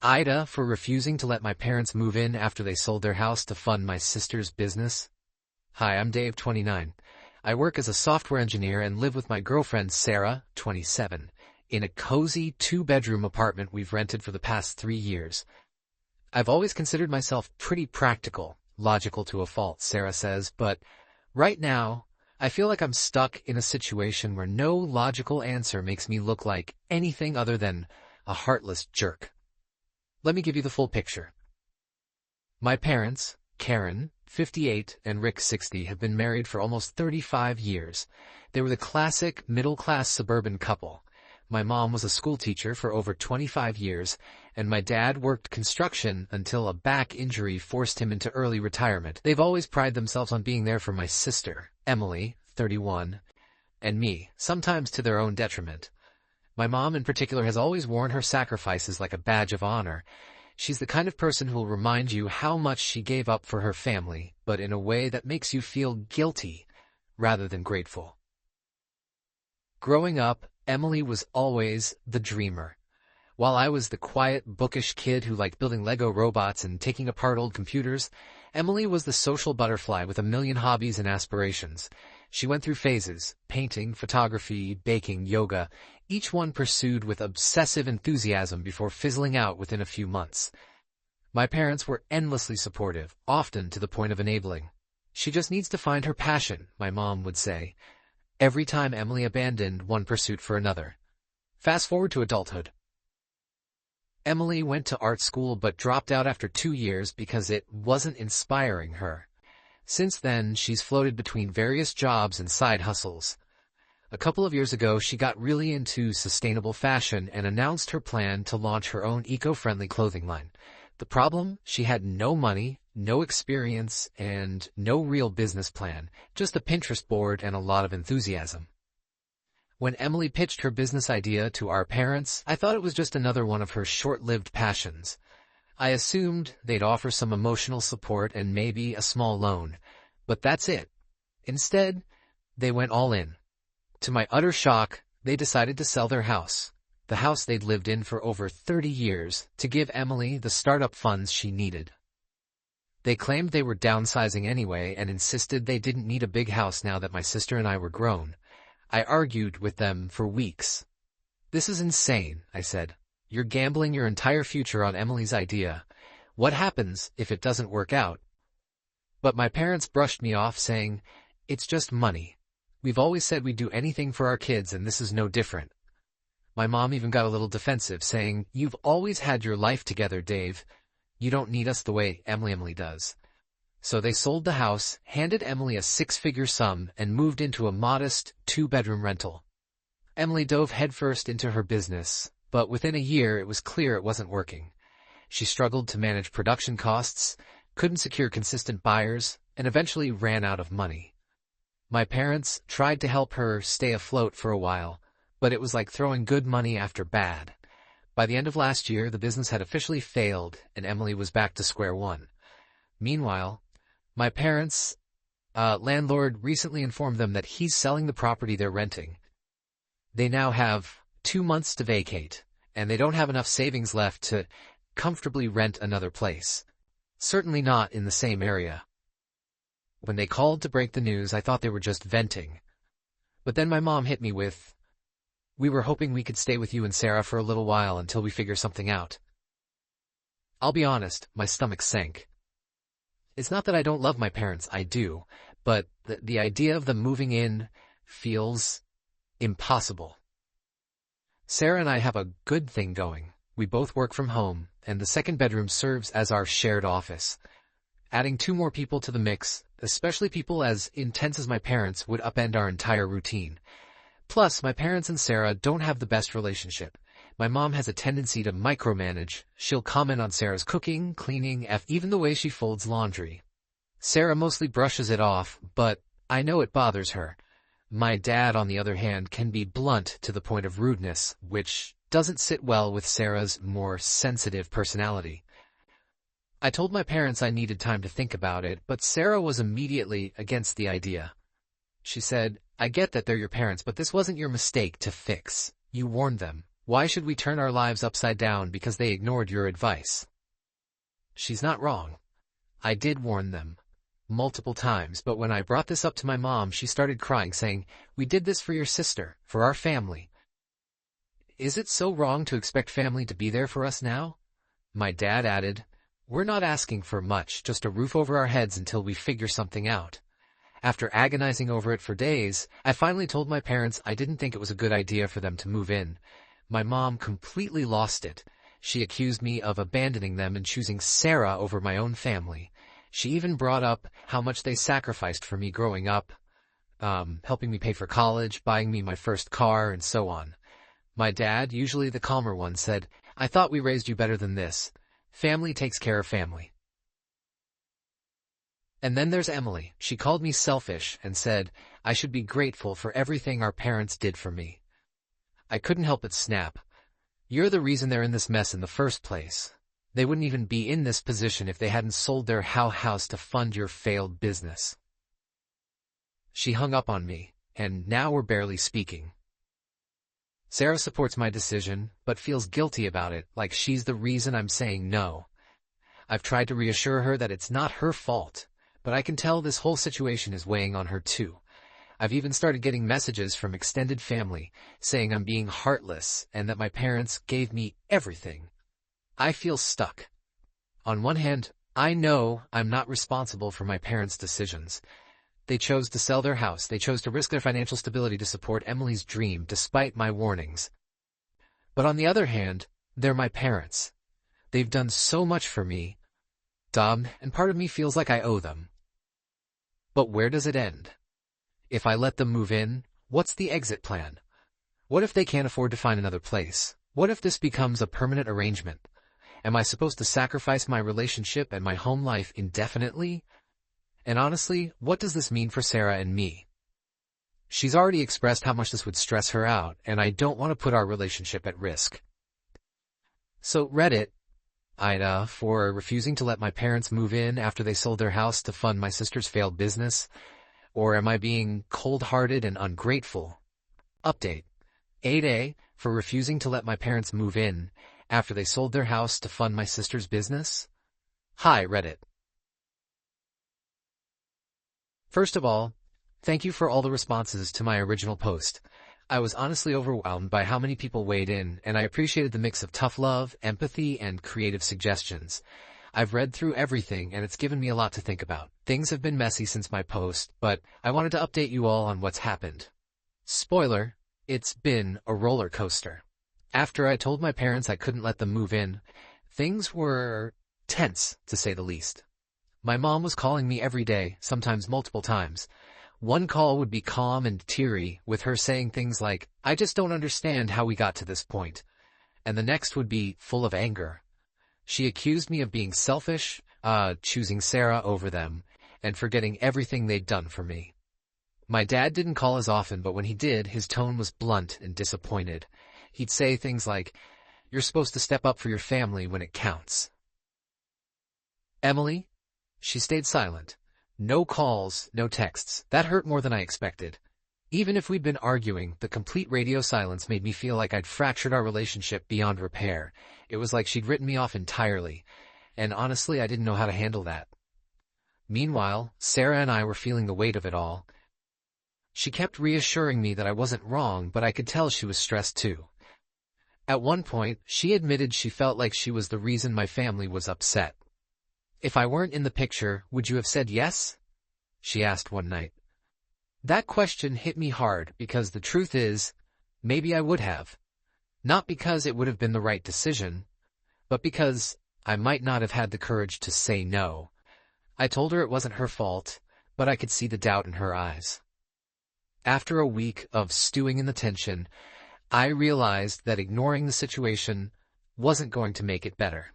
AITA for refusing to let my parents move in after they sold their house to fund my sister's business. Hi, I'm Dave, 29. I work as a software engineer and live with my girlfriend Sarah, 27, in a cozy 2-bedroom apartment we've rented for the past 3 years. I've always considered myself pretty practical, logical to a fault, Sarah says, but right now, I feel like I'm stuck in a situation where no logical answer makes me look like anything other than a heartless jerk. Let me give you the full picture. My parents, Karen, 58, and Rick, 60, have been married for almost 35 years. They were the classic middle-class suburban couple. My mom was a school teacher for over 25 years, and my dad worked construction until a back injury forced him into early retirement. They've always prided themselves on being there for my sister, Emily, 31, and me, sometimes to their own detriment. My mom in particular has always worn her sacrifices like a badge of honor. She's the kind of person who will remind you how much she gave up for her family, but in a way that makes you feel guilty rather than grateful. Growing up, Emily was always the dreamer. While I was the quiet, bookish kid who liked building Lego robots and taking apart old computers, Emily was the social butterfly with a million hobbies and aspirations. She went through phases: painting, photography, baking, yoga, each one pursued with obsessive enthusiasm before fizzling out within a few months. My parents were endlessly supportive, often to the point of enabling. She just needs to find her passion, my mom would say, every time Emily abandoned one pursuit for another. Fast forward to adulthood. Emily went to art school but dropped out after 2 years because it wasn't inspiring her. Since then, she's floated between various jobs and side hustles. A couple of years ago, she got really into sustainable fashion and announced her plan to launch her own eco-friendly clothing line. The problem? She had no money, no experience, and no real business plan, just a Pinterest board and a lot of enthusiasm. When Emily pitched her business idea to our parents, I thought it was just another one of her short-lived passions. I assumed they'd offer some emotional support and maybe a small loan, but that's it. Instead, they went all in. To my utter shock, they decided to sell their house, the house they'd lived in for over 30 years, to give Emily the startup funds she needed. They claimed they were downsizing anyway and insisted they didn't need a big house now that my sister and I were grown. I argued with them for weeks. "This is insane," I said. "You're gambling your entire future on Emily's idea. What happens if it doesn't work out?" But my parents brushed me off, saying, "It's just money. We've always said we'd do anything for our kids, and this is no different." My mom even got a little defensive, saying, "You've always had your life together, Dave. You don't need us the way Emily does." So they sold the house, handed Emily a 6-figure sum, and moved into a modest 2-bedroom rental. Emily dove headfirst into her business, but within a year it was clear it wasn't working. She struggled to manage production costs, couldn't secure consistent buyers, and eventually ran out of money. My parents tried to help her stay afloat for a while, but it was like throwing good money after bad. By the end of last year, the business had officially failed, and Emily was back to square one. Meanwhile, my parents' landlord recently informed them that he's selling the property they're renting. They now have 2 months to vacate, and they don't have enough savings left to comfortably rent another place. Certainly not in the same area. When they called to break the news, I thought they were just venting. But then my mom hit me with, "We were hoping we could stay with you and Sarah for a little while until we figure something out." I'll be honest, my stomach sank. It's not that I don't love my parents, I do, but the idea of them moving in feels impossible. Sarah and I have a good thing going. We both work from home, and the second bedroom serves as our shared office. Adding 2 more people to the mix, especially people as intense as my parents, would upend our entire routine. Plus, my parents and Sarah don't have the best relationship. My mom has a tendency to micromanage. She'll comment on Sarah's cooking, cleaning, even the way she folds laundry. Sarah mostly brushes it off, but I know it bothers her. My dad, on the other hand, can be blunt to the point of rudeness, which doesn't sit well with Sarah's more sensitive personality. I told my parents I needed time to think about it, but Sarah was immediately against the idea. She said, "I get that they're your parents, but this wasn't your mistake to fix. You warned them. Why should we turn our lives upside down because they ignored your advice? She's not wrong. I did warn them multiple times, but when I brought this up to my mom, she started crying, saying, "We did this for your sister, for our family. Is it so wrong to expect family to be there for us now?" My dad added, "We're not asking for much, just a roof over our heads until we figure something out." After agonizing over it for days, I finally told my parents I didn't think it was a good idea for them to move in. My mom completely lost it. She accused me of abandoning them and choosing Sarah over my own family. She even brought up how much they sacrificed for me growing up, helping me pay for college, buying me my first car, and so on. My dad, usually the calmer one, said, "I thought we raised you better than this. Family takes care of family." And then there's Emily. She called me selfish and said I should be grateful for everything our parents did for me. I couldn't help but snap. "You're the reason they're in this mess in the first place. They wouldn't even be in this position if they hadn't sold their house to fund your failed business." She hung up on me, and now we're barely speaking. Sarah supports my decision, but feels guilty about it, like she's the reason I'm saying no. I've tried to reassure her that it's not her fault, but I can tell this whole situation is weighing on her too. I've even started getting messages from extended family saying I'm being heartless and that my parents gave me everything. I feel stuck. On one hand, I know I'm not responsible for my parents' decisions. They chose to sell their house. They chose to risk their financial stability to support Emily's dream, despite my warnings. But on the other hand, they're my parents. They've done so much for me, and part of me feels like I owe them. But where does it end? If I let them move in, what's the exit plan? What if they can't afford to find another place? What if this becomes a permanent arrangement? Am I supposed to sacrifice my relationship and my home life indefinitely? And honestly, what does this mean for Sarah and me? She's already expressed how much this would stress her out, and I don't want to put our relationship at risk. So Reddit, AITA, for refusing to let my parents move in after they sold their house to fund my sister's failed business? Or am I being cold-hearted and ungrateful? Update. AITA, for refusing to let my parents move in after they sold their house to fund my sister's business? Hi, Reddit. First of all, thank you for all the responses to my original post. I was honestly overwhelmed by how many people weighed in, and I appreciated the mix of tough love, empathy, and creative suggestions. I've read through everything, and it's given me a lot to think about. Things have been messy since my post, but I wanted to update you all on what's happened. Spoiler, it's been a roller coaster. After I told my parents I couldn't let them move in, things were tense, to say the least. My mom was calling me every day, sometimes multiple times. One call would be calm and teary, with her saying things like, "I just don't understand how we got to this point." And the next would be full of anger. She accused me of being selfish, choosing Sarah over them, and forgetting everything they'd done for me. My dad didn't call as often, but when he did, his tone was blunt and disappointed. He'd say things like, "You're supposed to step up for your family when it counts." Emily? She stayed silent. No calls, no texts. That hurt more than I expected. Even if we'd been arguing, the complete radio silence made me feel like I'd fractured our relationship beyond repair. It was like she'd written me off entirely, and honestly, I didn't know how to handle that. Meanwhile, Sarah and I were feeling the weight of it all. She kept reassuring me that I wasn't wrong, but I could tell she was stressed too. At one point, she admitted she felt like she was the reason my family was upset. "If I weren't in the picture, would you have said yes?" she asked one night. That question hit me hard because the truth is, maybe I would have. Not because it would have been the right decision, but because I might not have had the courage to say no. I told her it wasn't her fault, but I could see the doubt in her eyes. After a week of stewing in the tension, I realized that ignoring the situation wasn't going to make it better.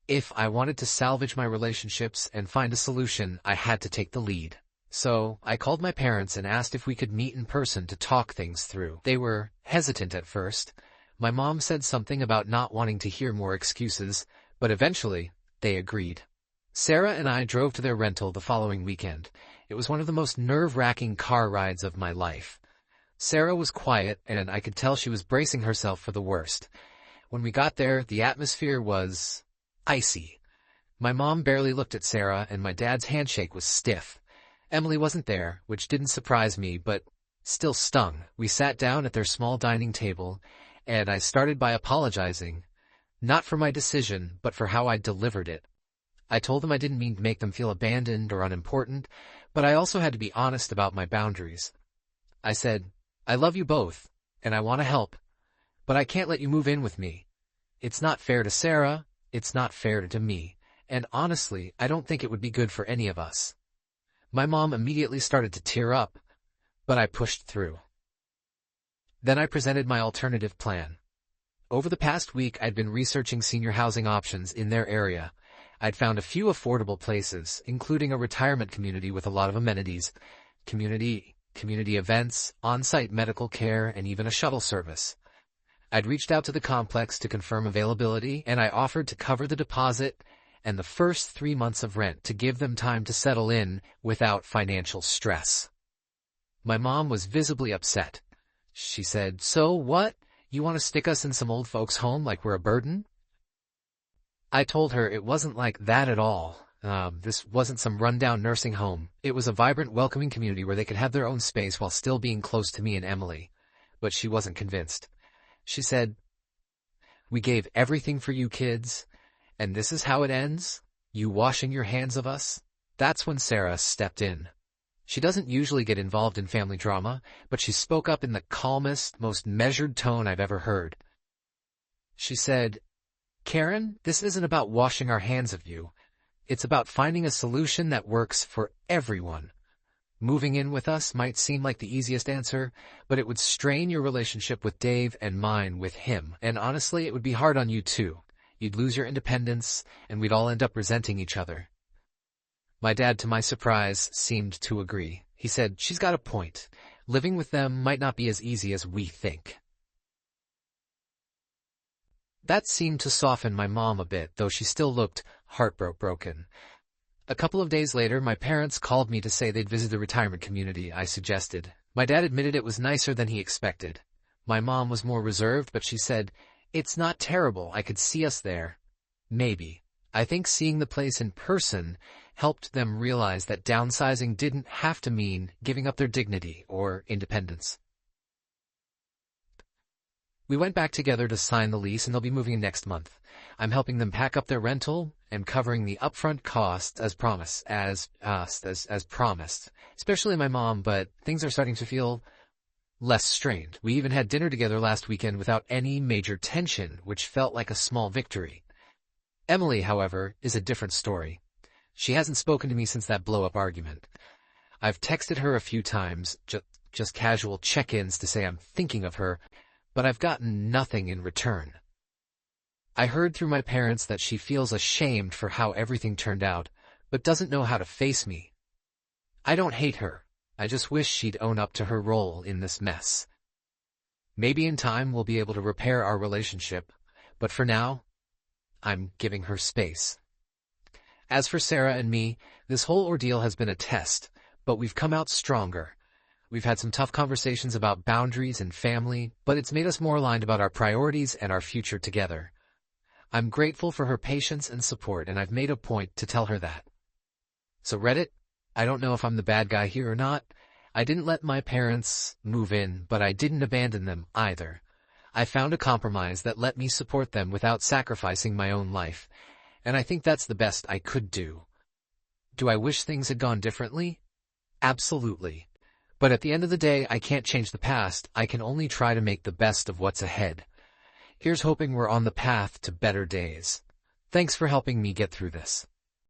If I wanted to salvage my relationships and find a solution, I had to take the lead. So I called my parents and asked if we could meet in person to talk things through. They were hesitant at first. My mom said something about not wanting to hear more excuses, but eventually they agreed. Sarah and I drove to their rental the following weekend. It was one of the most nerve-wracking car rides of my life. Sarah was quiet, and I could tell she was bracing herself for the worst. When we got there, the atmosphere was icy. My mom barely looked at Sarah, and my dad's handshake was stiff. Emily wasn't there, which didn't surprise me, but still stung. We sat down at their small dining table, and I started by apologizing, not for my decision, but for how I delivered it. I told them I didn't mean to make them feel abandoned or unimportant, but I also had to be honest about my boundaries. I said, I love you both, and I want to help, but I can't let you move in with me. It's not fair to Sarah, it's not fair to me, and honestly, I don't think it would be good for any of us. My mom immediately started to tear up, but I pushed through. Then I presented my alternative plan. Over the past week, I'd been researching senior housing options in their area. I'd found a few affordable places, including a retirement community with a lot of amenities, community events, on-site medical care, and even a shuttle service. I'd reached out to the complex to confirm availability, and I offered to cover the deposit and the first 3 months of rent to give them time to settle in without financial stress. My mom was visibly upset. She said, "So what? You want to stick us in some old folks' home like we're a burden?" I told her it wasn't like that at all. This wasn't some rundown nursing home. It was a vibrant, welcoming community where they could have their own space while still being close to me and Emily. But she wasn't convinced. She said, "We gave everything for you kids, and this is how it ends? You washing your hands of us?" That's when Sarah stepped in. She doesn't usually get involved in family drama, but she spoke up in the calmest, most measured tone I've ever heard. She said, "Karen, this isn't about washing our hands of you. It's about finding a solution that works for everyone. Moving in with us might seem like the easiest answer, but it would strain your relationship with Dave and mine with him, and honestly, it would be hard on you too. You'd lose your independence, and we'd all end up resenting each other." My dad, to my surprise, seemed to agree. He said, "She's got a point. Living with them might not be as easy as we think." That seemed to soften my mom a bit, though she still looked heartbroken. A couple of days later, my parents called me to say they'd visit the retirement community I suggested. My dad admitted it was nicer than he expected. My mom was more reserved, but she said, "It's not terrible. I could see us there." Maybe. I think seeing the place in person helped them realize that downsizing didn't have to mean giving up their dignity or independence. We went back together to sign the lease, and they'll be moving in next month. I'm helping them pack up their rental and covering the upfront costs as promised, especially my mom, but things are starting to feel less strained. We even had dinner together last weekend without any major tension, which felt like a small victory. Emily, however, is a different story. She hasn't spoken to me since that blow-up argument. I've texted her a few times, just casual check-ins to say I'm thinking of her, but I've gotten nothing in return. I heard through my parents that she feels ashamed for how everything turned out, but doesn't know how to face me. I don't hate her. I just wish she'd own up to her role in this mess. Maybe in time we'll be able to repair our relationship, but for now, I'm giving her space. As for Sarah and me, this whole ordeal has been a test, but we've come out stronger. We've had some tough conversations about boundaries and family, but it's made us more aligned about our priorities and our future together. I'm grateful for her patience and support, and I've made a point to tell her that. So Reddit, I don't know if I'm the bad guy here or not. I didn't let my parents move in, but I didn't abandon them either. I found a compromise that let me support them without sacrificing my own life, and I think that's the best I could do. Do I wish things had gone differently? Absolutely. But at the end of the day, I can't change the past. I can only try to make the best of what's ahead. Here's hoping we're on the path to better days. Thanks for helping me get through this.